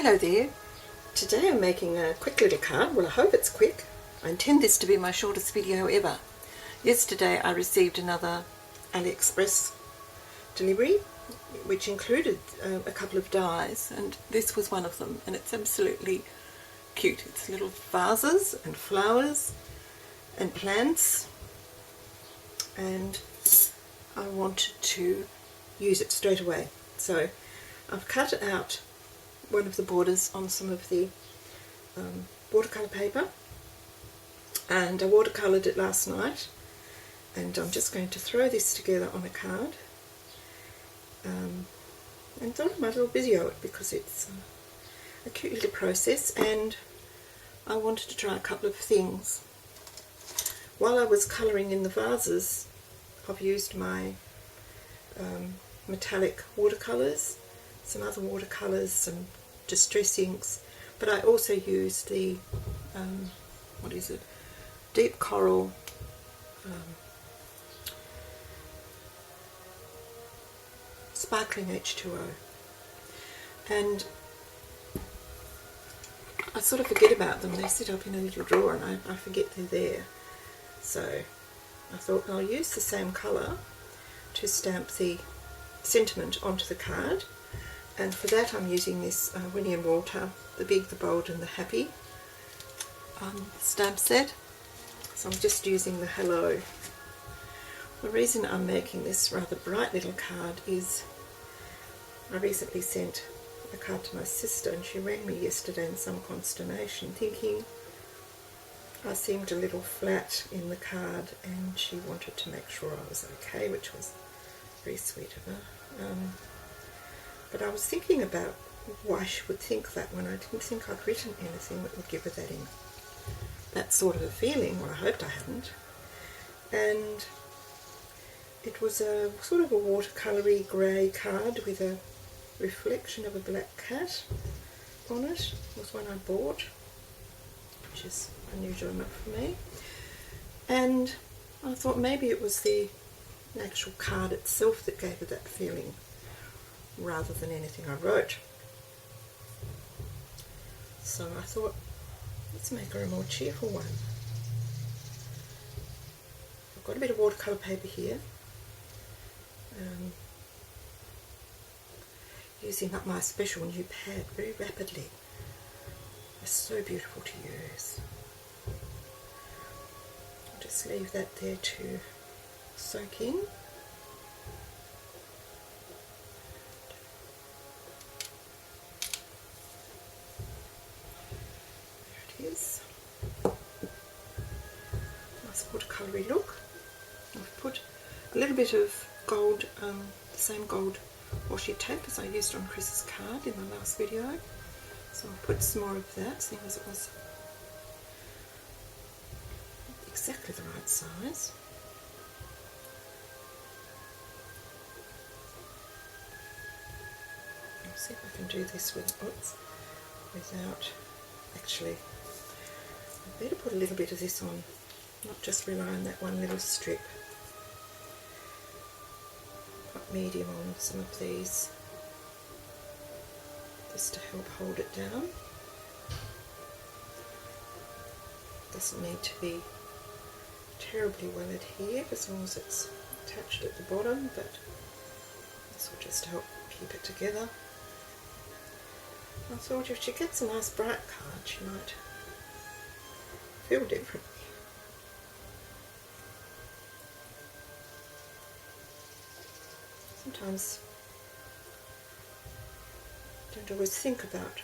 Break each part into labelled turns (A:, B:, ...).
A: Hello there. Today I'm making a quick little card. Well, I hope it's quick. I intend this to be my shortest video ever. Yesterday I received another Aliexpress delivery which included a couple of dies, and this was one of them, and it's absolutely cute. It's little vases and flowers and plants, and I wanted to use it straight away. So I've cut out one of the borders on some of the watercolour paper, and I watercoloured it last night, and I'm just going to throw this together on a card, and thought I might as well video it because it's a cute little process, and I wanted to try a couple of things. While I was colouring in the vases, I've used my metallic watercolours, some other watercolours, some distress inks, but I also used the deep coral sparkling H2O, and I sort of forget about them. They sit up in a little drawer and I forget they're there, so I thought I'll use the same colour to stamp the sentiment onto the card, and for that I'm using this Winnie and Walter, the Big, the Bold and the Happy stamp set. So I'm just using the Hello. The reason I'm making this rather bright little card is I recently sent a card to my sister, and she rang me yesterday in some consternation, thinking I seemed a little flat in the card, and she wanted to make sure I was okay, which was very sweet of her. But I was thinking about why she would think that when I didn't think I'd written anything that would give her that sort of a feeling. Well, I hoped I hadn't. And it was a sort of a watercoloury grey card with a reflection of a black cat on it. It was one I bought, which is unusual enough for me. And I thought maybe it was the actual card itself that gave her that feeling, rather than anything I wrote. So I thought, let's make her a more cheerful one. I've got a bit of watercolour paper here, using up my special new pad very rapidly. It's so beautiful to use. I'll just leave that there to soak in. Is nice watercoloury look. I've put a little bit of gold, the same gold washi tape as I used on Chris's card in the last video, so I'll put some more of that, seeing as it was exactly the right size. I'll see if I can do this without actually. I better put a little bit of this on, not just rely on that one little strip. Put medium on some of these, just to help hold it down. Doesn't need to be terribly well adhered as long as it's attached at the bottom, but this will just help keep it together. I thought if she gets a nice bright card, she might feel differently. Sometimes I don't always think about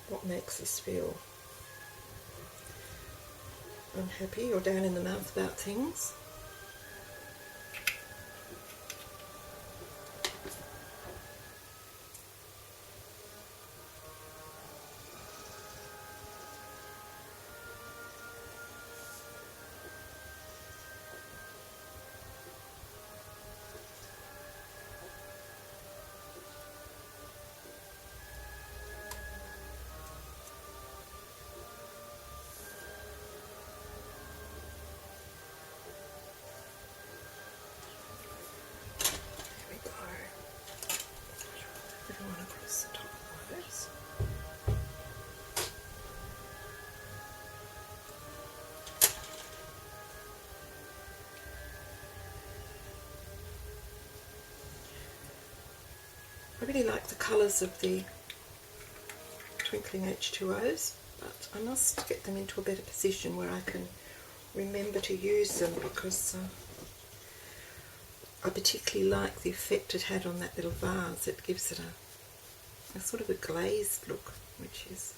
A: what makes us feel unhappy or down in the mouth about things. really like the colours of the twinkling H2Os, but I must get them into a better position where I can remember to use them, because I particularly like the effect it had on that little vase. It gives it a sort of a glazed look, which is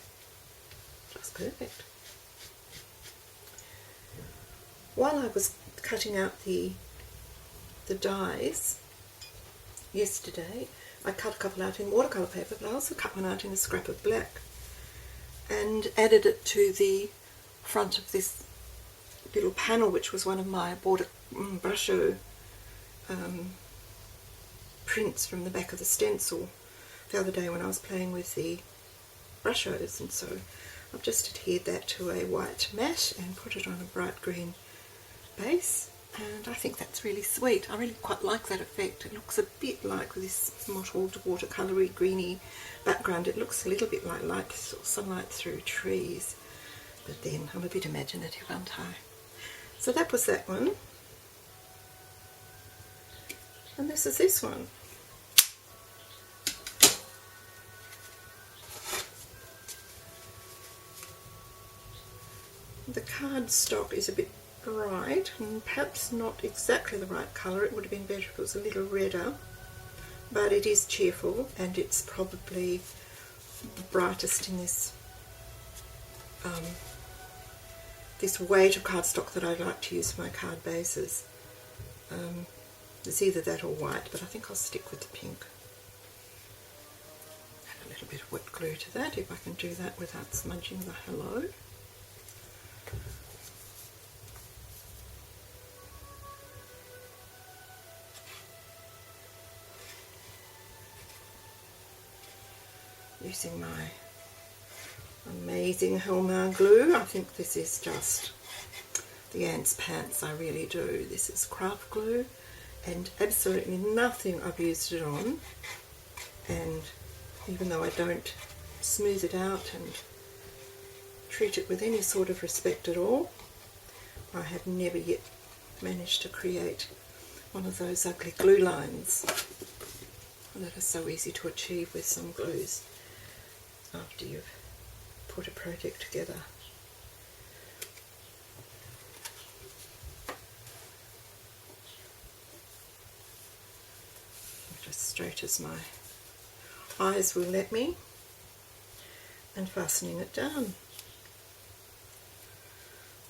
A: just perfect. While I was cutting out the dies yesterday, I cut a couple out in watercolour paper, but I also cut one out in a scrap of black and added it to the front of this little panel, which was one of my brusho prints from the back of the stencil the other day when I was playing with the brushos. And so I've just adhered that to a white matte and put it on a bright green base, and I think that's really sweet. I really quite like that effect. It looks a bit like this mottled watercolory greeny background. It looks a little bit like light sunlight through trees, but then I'm a bit imaginative, aren't I? So that was that one, and this is this one. The cardstock is a bit bright and perhaps not exactly the right colour. It would have been better if it was a little redder, but it is cheerful, and it's probably the brightest in this this weight of cardstock that I like to use for my card bases. It's either that or white, but I think I'll stick with the pink. Add a little bit of wet glue to that, if I can do that without smudging the hello. Using my amazing Hellmar glue. I think this is just the ants' pants, I really do. This is craft glue, and absolutely nothing I've used it on, and even though I don't smooth it out and treat it with any sort of respect at all, I have never yet managed to create one of those ugly glue lines that are so easy to achieve with some glues after you've put a project together. Just straight as my eyes will let me, and fastening it down.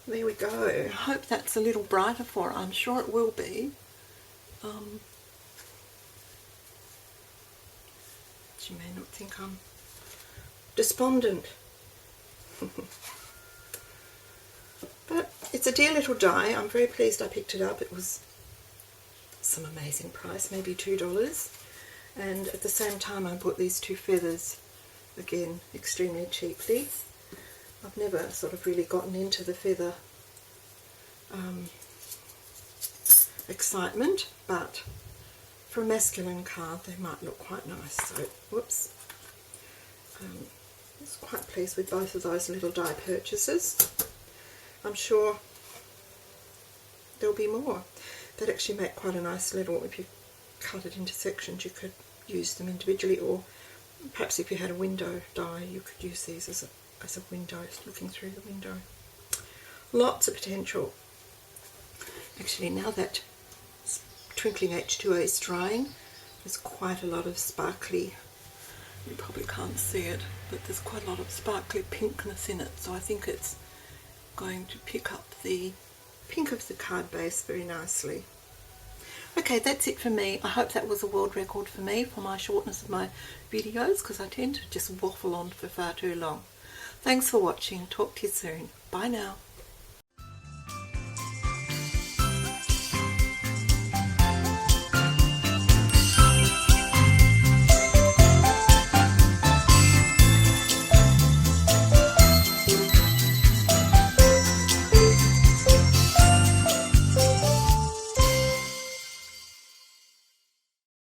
A: There we go. I hope that's a little brighter for it. I'm sure it will be. You may not think I'm despondent. But it's a dear little die. I'm very pleased I picked it up. It was some amazing price, maybe $2, and at the same time I bought these two feathers, again extremely cheaply. I've never sort of really gotten into the feather excitement, but for a masculine card they might look quite nice. So whoops, I was quite pleased with both of those little die purchases. I'm sure there'll be more. They'd actually make quite a nice little, if you cut it into sections you could use them individually, or perhaps if you had a window die you could use these as a window, looking through the window. Lots of potential. Actually, now that twinkling H2O is drying, there's quite a lot of sparkly, you probably can't see it, but there's quite a lot of sparkly pinkness in it, so I think it's going to pick up the pink of the card base very nicely. Okay, that's it for me. I hope that was a world record for me for my shortness of my videos, because I tend to just waffle on for far too long. Thanks for watching. Talk to you soon. Bye now.